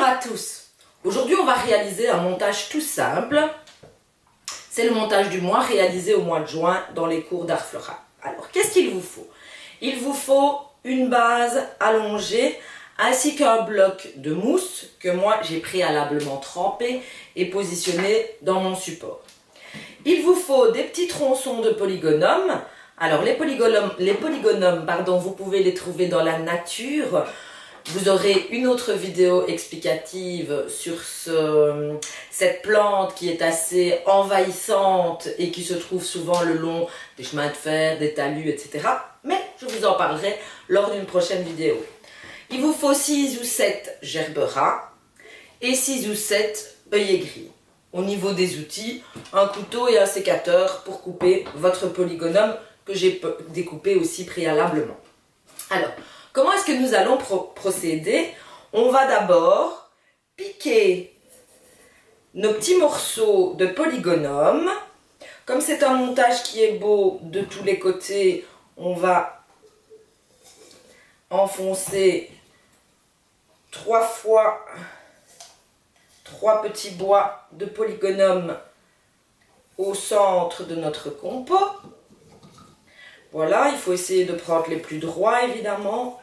à tous. Aujourd'hui, on va réaliser un montage tout simple. C'est le montage du mois réalisé au mois de juin dans les cours d'art floral. Alors, qu'est-ce qu'il vous faut? Il vous faut une base allongée ainsi qu'un bloc de mousse que moi j'ai préalablement trempé et positionné dans mon support. Il vous faut des petits tronçons de polygonum. Alors les polygonums, vous pouvez les trouver dans la nature. Vous aurez une autre vidéo explicative sur cette plante qui est assez envahissante et qui se trouve souvent le long des chemins de fer, des talus, etc. Mais je vous en parlerai lors d'une prochaine vidéo. Il vous faut 6 ou 7 gerbera et 6 ou 7 œillets gris. Au niveau des outils, un couteau et un sécateur pour couper votre polygonum que j'ai découpé aussi préalablement. Alors, comment est-ce que nous allons procéder? On va d'abord piquer nos petits morceaux de polygonum. Comme c'est un montage qui est beau de tous les côtés, on va enfoncer 3 fois 3 petits bois de polygonum au centre de notre compo. Voilà, il faut essayer de prendre les plus droits évidemment.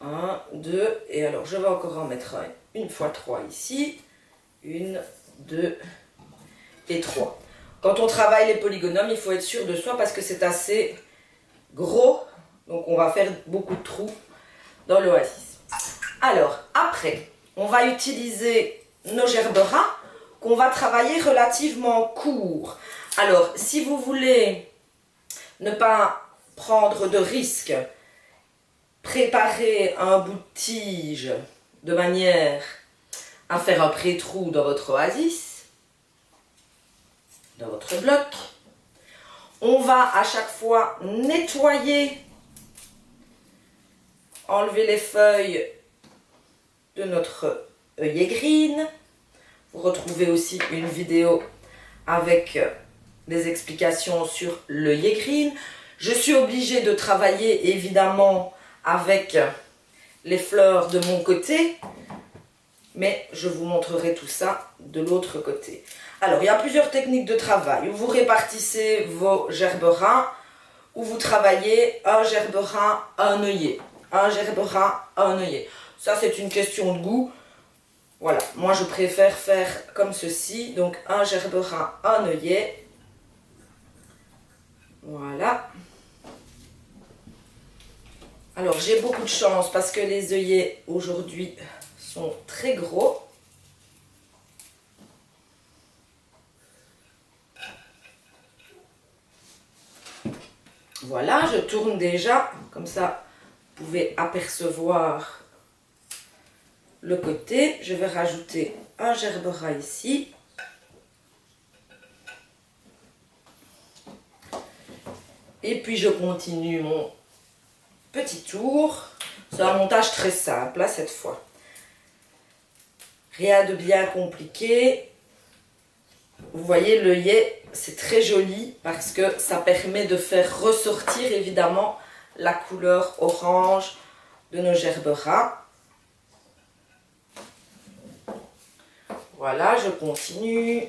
1, 2, et alors je vais encore en mettre une fois 3 ici. 1, 2 et 3. Quand on travaille les polygonums, il faut être sûr de soi parce que c'est assez gros. Donc on va faire beaucoup de trous dans l'oasis. Alors après, on va utiliser nos gerbera qu'on va travailler relativement court. Alors si vous voulez ne pas prendre de risques, préparez un bout de tige de manière à faire un pré-trou dans votre oasis, dans votre bloc. On va à chaque fois nettoyer, enlever les feuilles de notre œillet green. Vous retrouvez aussi une vidéo avec des explications sur l'œillet green. Je suis obligée de travailler évidemment avec les fleurs de mon côté, mais je vous montrerai tout ça de l'autre côté. Alors, il y a plusieurs techniques de travail. Où vous répartissez vos gerbera, où vous travaillez un gerbera, un œillet. Un gerbera, un œillet. Ça, c'est une question de goût. Voilà, moi je préfère faire comme ceci. Donc, un gerbera, un œillet. Voilà. Alors, j'ai beaucoup de chance parce que les œillets aujourd'hui sont très gros. Voilà, je tourne déjà, comme ça vous pouvez apercevoir le côté. Je vais rajouter un gerbera ici. Et puis je continue mon petit tour. C'est un montage très simple là, cette fois. Rien de bien compliqué. Vous voyez, l'œillet, c'est très joli parce que ça permet de faire ressortir évidemment la couleur orange de nos gerbera. Voilà, je continue.